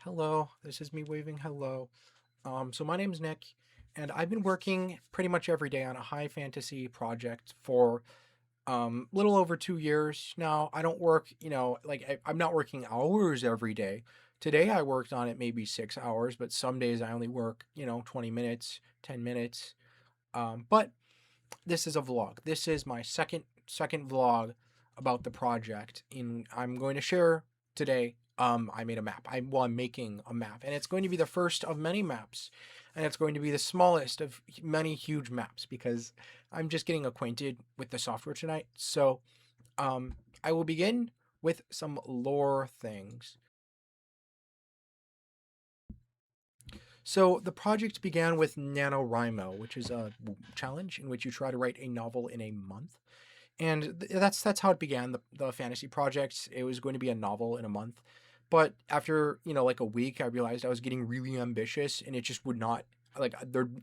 Hello, this is me waving hello. So my name's Nick, and I've been working pretty much every day on a high fantasy project for little over 2 years now. I don't work, I'm not working hours every day. Today I worked on it maybe 6 hours, but some days I only work, 20 minutes, 10 minutes. But this is a vlog. This is my second vlog about the project. I'm going to share today. I made a map. I'm making a map, and it's going to be the first of many maps, and it's going to be the smallest of many huge maps because I'm just getting acquainted with the software tonight. So, I will begin with some lore things. So the project began with NaNoWriMo, which is a challenge in which you try to write a novel in a month. And that's how it began, the fantasy project. It was going to be a novel in a month. But after, like a week, I realized I was getting really ambitious and it just would not,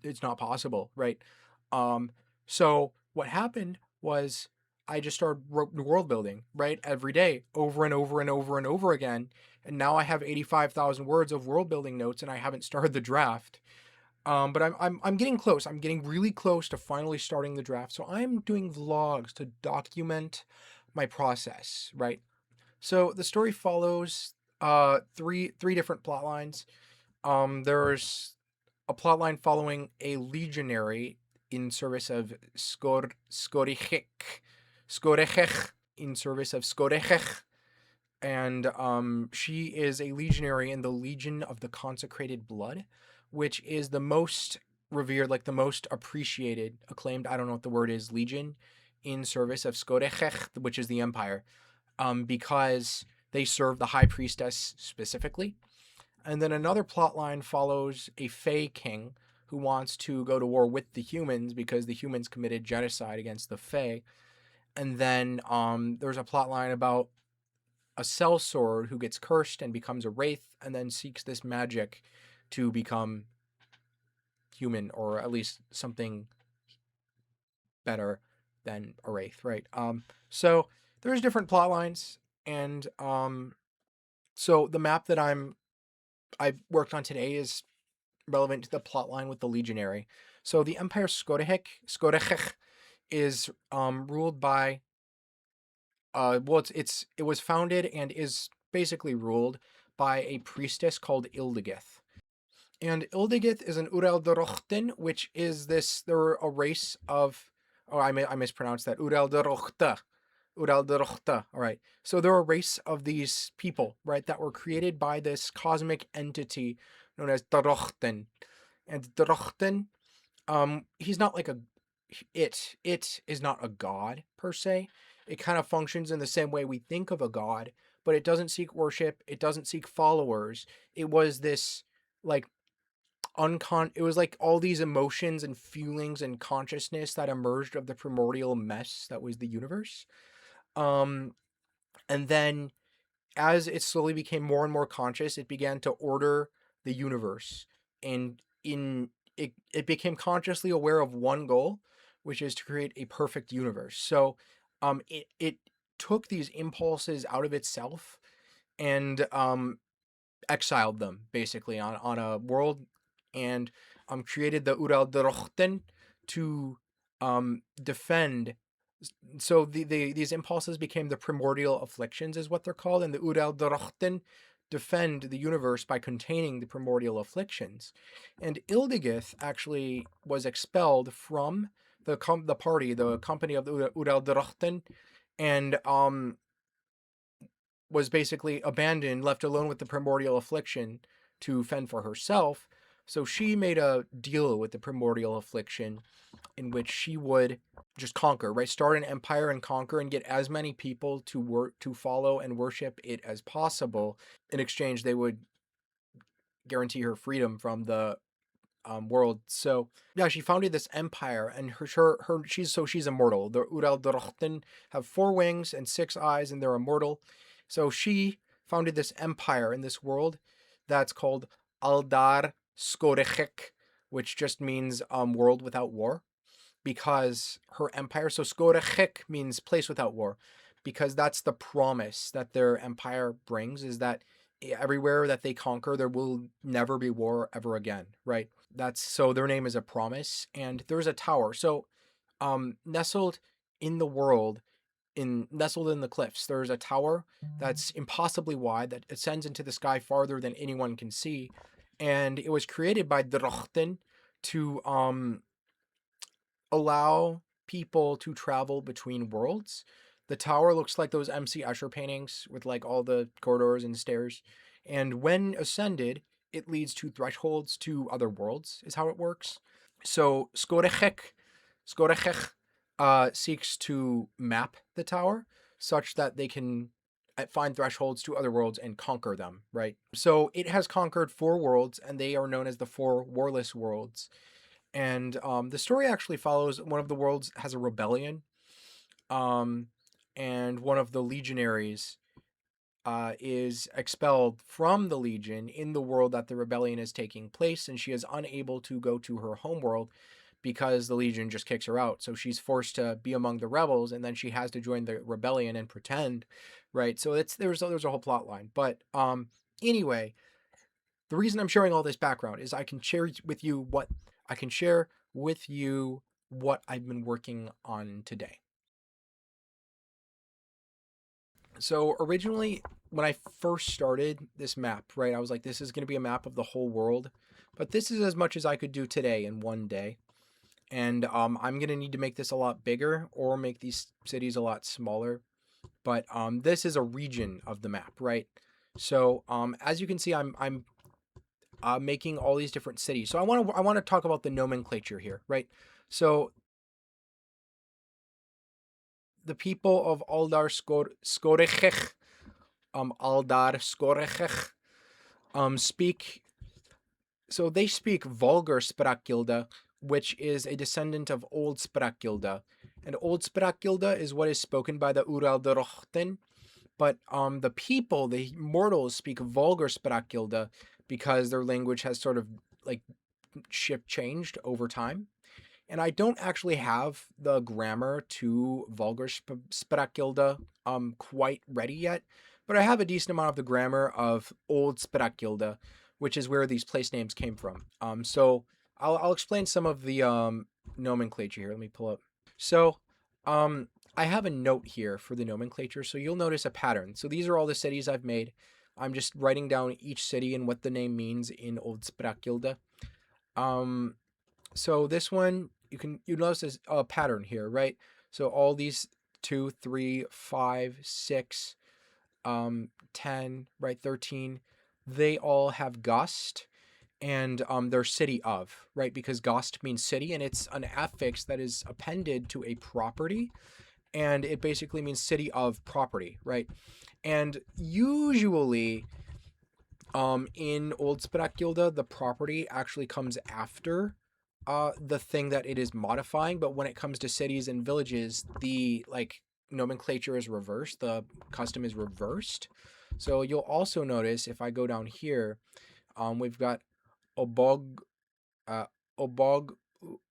it's not possible, right? Um, so what happened was I just started world building, right? Every day, over and over and over and over again. And now I have 85,000 words of world building notes and I haven't started the draft. But I'm getting close. I'm getting really close to finally starting the draft. So I'm doing vlogs to document my process, right? So the story follows three different plot lines. There's a plot line following a legionary in service of Skorechek in service of Skorechek, and she is a legionary in the Legion of the Consecrated Blood, which is the most revered, like the most appreciated, acclaimed. I don't know what the word is. Legion in service of Skorechek, which is the Empire, because they serve the High Priestess specifically. And then another plot line follows a Fey king who wants to go to war with the humans because the humans committed genocide against the Fey. And then there's a plot line about a sellsword who gets cursed and becomes a wraith and then seeks this magic to become human, or at least something better than a wraith, right? So there's different plot lines, and so the map that I've worked on today is relevant to the plot line with the legionary. So the Empire Skorechek is ruled by it was founded and is basically ruled by a priestess called Ildegith. And Ildegith is an Uraldorochten, which is they're a race of, oh, I mispronounced that, Uraldorochta. Uraldorochta, all right. So they're a race of these people, right, that were created by this cosmic entity known as Dorochten. And Dorochten, he's not like it is not a god per se. It kind of functions in the same way we think of a god, but it doesn't seek worship, it doesn't seek followers. It was this, like, it was like all these emotions and feelings and consciousness that emerged of the primordial mess that was the universe. Um and then as it slowly became more and more conscious, it began to order the universe, and it became consciously aware of one goal, which is to create a perfect universe. So it took these impulses out of itself and exiled them basically on a world, and created the Uraldrochten to defend. So these impulses became the primordial afflictions, is what they're called, and the Uraldrochten defend the universe by containing the primordial afflictions. And Ildegith actually was expelled from the party, the company of the Uraldrochten, and was basically abandoned, left alone with the primordial affliction to fend for herself. So she made a deal with the primordial affliction in which she would just conquer, right? Start an empire and conquer and get as many people to follow and worship it as possible. In exchange, they would guarantee her freedom from the world. So yeah, she founded this empire, and she's immortal. The Uraldrochten have 4 wings and 6 eyes, and they're immortal. So she founded this empire in this world that's called Aldar Skorechek, which just means world without war, because her empire. So Skorechek means place without war, because that's the promise that their empire brings, is that everywhere that they conquer, there will never be war ever again, right? That's so their name is a promise, and there's a tower. So, nestled in the world, nestled in the cliffs, there's a tower that's impossibly wide that ascends into the sky farther than anyone can see, and it was created by Drochten to allow people to travel between worlds. The tower looks like those MC Escher paintings with like all the corridors and stairs. And when ascended, it leads to thresholds to other worlds, is how it works. So Skorechek seeks to map the tower such that they can find thresholds to other worlds and conquer them, right? So it has conquered 4 worlds, and they are known as the 4 warless worlds. And the story actually follows one of the worlds has a rebellion, um, and one of the legionaries is expelled from the legion in the world that the rebellion is taking place, and she is unable to go to her home world because the legion just kicks her out. So she's forced to be among the rebels, and then she has to join the rebellion and pretend, right? So there's a whole plot line. But anyway, the reason I'm sharing all this background is I can share with you what I've been working on today. So originally, when I first started this map, right, I was like, this is going to be a map of the whole world, but this is as much as I could do today in one day. And I'm going to need to make this a lot bigger or make these cities a lot smaller. But this is a region of the map, right? So as you can see, I'm making all these different cities. So I want to talk about the nomenclature here, right? So the people of Aldar Skorechech, Aldar Skorechech, speak. So they speak vulgar Sprakilde, which is a descendant of Old Sprakilde, and Old Sprakilde is what is spoken by the Uralderochten. But the people, the mortals, speak vulgar Sprakilde because their language has sort of like changed over time. And I don't actually have the grammar to vulgar Sprakilde quite ready yet, but I have a decent amount of the grammar of Old Sprakilde, which is where these place names came from. So I'll explain some of the nomenclature here. Let me pull up. So I have a note here for the nomenclature, so you'll notice a pattern. So these are all the cities I've made. I'm just writing down each city and what the name means in Old Sprakilde. So this one, you notice there's a pattern here, right? So all these 2, 3, 5, 6, 10, right, 13, they all have gust, and they're city of, right? Because gust means city, and it's an affix that is appended to a property, and it basically means city of property, right? And usually in Old Sprakilde, the property actually comes after the thing that it is modifying, but when it comes to cities and villages, the like nomenclature is reversed, the custom is reversed. So you'll also notice if I go down here, we've got Obog, Obog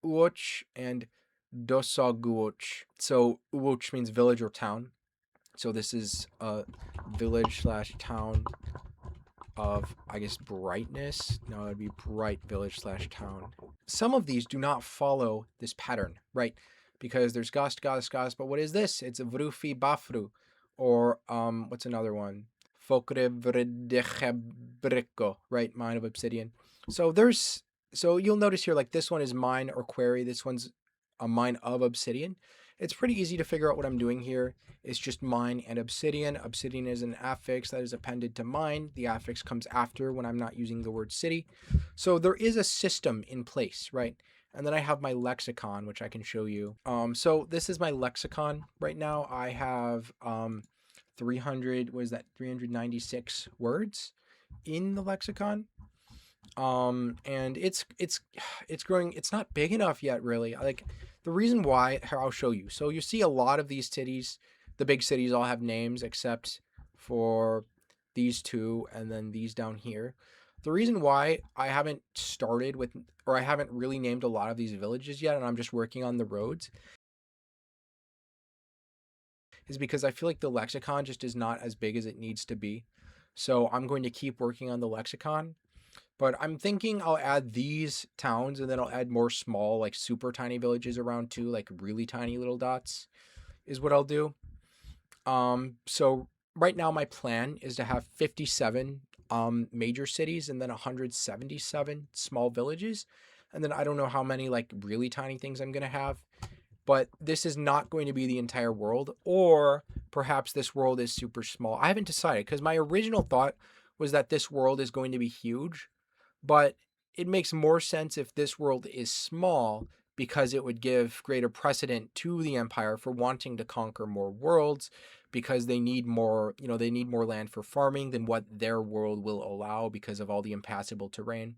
Uoch and Dosaguoch. So Uoch means village or town. So this is a village slash town of, I guess, brightness. No, it'd be bright village slash town. Some of these do not follow this pattern, right? Because there's gust, but what is this? It's vrufi bafru, or what's another one? Fokre vridechebryko, right? Mine of obsidian. So you'll notice here, like this one is mine or quarry. This one's a mine of obsidian. It's pretty easy to figure out what I'm doing here. It's just mine and obsidian. Obsidian is an affix that is appended to mine. The affix comes after when I'm not using the word city. So there is a system in place, right? And then I have my lexicon, which I can show you. So this is my lexicon right now. I have 396 words in the lexicon. And it's growing. It's not big enough yet, really. Like the reason why, I'll show you. So you see a lot of these cities, the big cities all have names except for these two and then these down here. The reason why I haven't started with, or I haven't really named a lot of these villages yet, and I'm just working on the roads, is because I feel like the lexicon just is not as big as it needs to be. So I'm going to keep working on the lexicon, but I'm thinking I'll add these towns and then I'll add more small, like super tiny villages around too, like really tiny little dots is what I'll do. So right now my plan is to have 57 major cities and then 177 small villages. And then I don't know how many like really tiny things I'm going to have, but this is not going to be the entire world, or perhaps this world is super small. I haven't decided because my original thought was that this world is going to be huge, but it makes more sense if this world is small because it would give greater precedent to the empire for wanting to conquer more worlds because they need more, they need more land for farming than what their world will allow because of all the impassable terrain.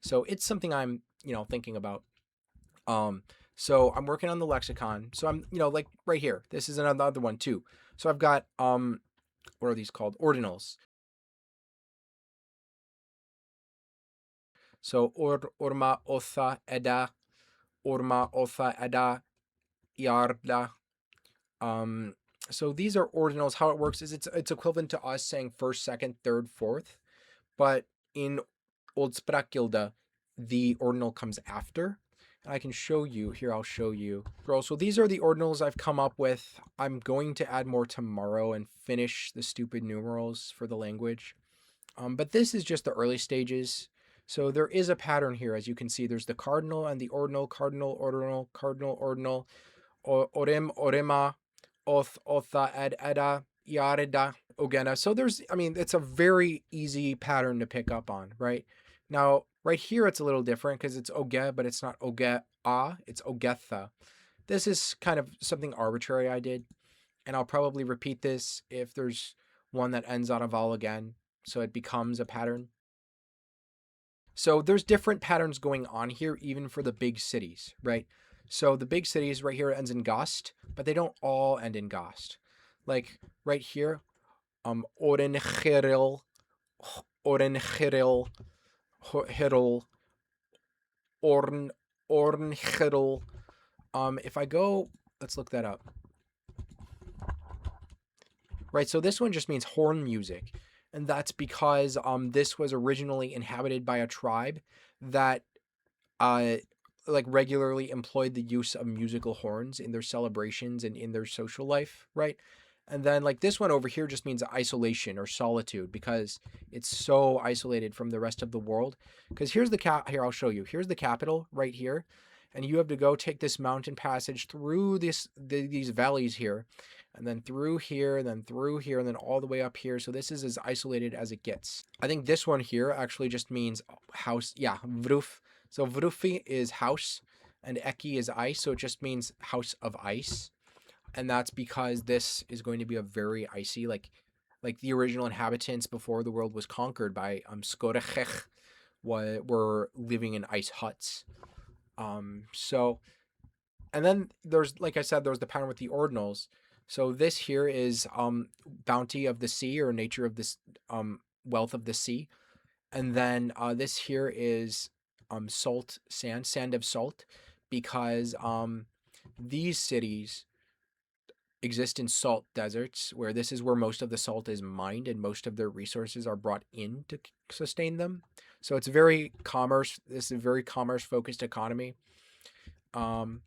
So it's something I'm, thinking about. Um, so I'm working on the lexicon. So I'm, like right here. This is another one too. So I've got what are these called? Ordinals. So orma otha eda, orma otha eda yarda. Um, so these are ordinals. How it works is it's equivalent to us saying first, second, third, fourth, but in Old Sprakilde, the ordinal comes after. And I can show you here. I'll show you. So these are the ordinals I've come up with. I'm going to add more tomorrow and finish the stupid numerals for the language. But this is just the early stages. So there is a pattern here, as you can see. There's the cardinal and the ordinal, cardinal, ordinal, cardinal, ordinal, orem, orema, oth, otha, ed, eda, yarida, ogena. So it's a very easy pattern to pick up on, right? Now, right here, it's a little different because it's oge, but it's not oge a, it's ogetha. This is kind of something arbitrary I did, and I'll probably repeat this if there's one that ends on a vowel again, so it becomes a pattern. So there's different patterns going on here, even for the big cities, right? So the big cities right here ends in gast, but they don't all end in gast. Like right here, orencheril, orencheril, hiril, orncheril. If I go, let's look that up. Right, so this one just means horn music, and that's because this was originally inhabited by a tribe that uh like regularly employed the use of musical horns in their celebrations and in their social life, right? And then like this one over here just means isolation or solitude because it's so isolated from the rest of the world. Because here's the here I'll show you. Here's the capital right here, and you have to go take this mountain passage through these valleys here, and then through here, and then through here, and then all the way up here. So this is as isolated as it gets. I think this one here actually just means house. Yeah, vruf. So vrufi is house, and eki is ice. So it just means house of ice, and that's because this is going to be a very icy, like the original inhabitants before the world was conquered by Skorechech were living in ice huts. So and then there's, like I said, there's the pattern with the ordinals. So this here is bounty of the sea, or nature of this wealth of the sea. And then this here is salt sand of salt, because these cities exist in salt deserts, where this is where most of the salt is mined and most of their resources are brought in to sustain them. So it's very commerce. This is a very commerce focused economy. Um,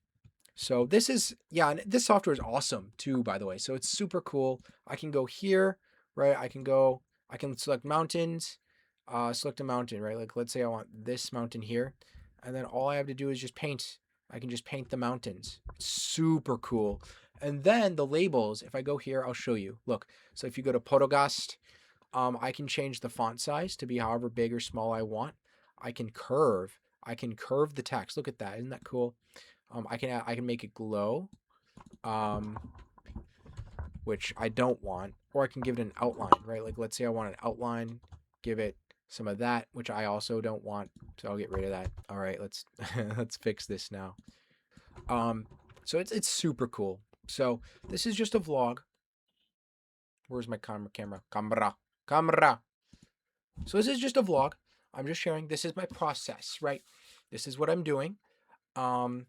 so this is, yeah, and this software is awesome too, by the way. So it's super cool. I can go here, right? I can select mountains, select a mountain, right? Like let's say I want this mountain here, and then all I have to do is just paint. I can just paint the mountains. It's super cool. And then the labels, if I go here, I'll show you. Look, so if you go to Podogast, I can change the font size to be however big or small I want. I can curve. I can curve the text. Look at that. Isn't that cool? I can make it glow, um, which I don't want, or I can give it an outline, right? Like let's say I want an outline, give it some of that, which I also don't want, so I'll get rid of that. All right, let's let's fix this now. So it's super cool. So this is just a vlog. Where's my camera? So this is just a vlog. I'm just sharing. This is my process, right? This is what I'm doing. Um,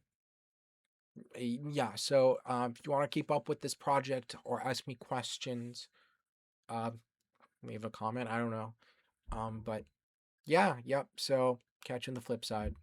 yeah, so if you want to keep up with this project or ask me questions, uh, leave a comment. I don't know. But yeah, yep. So catch you on the flip side.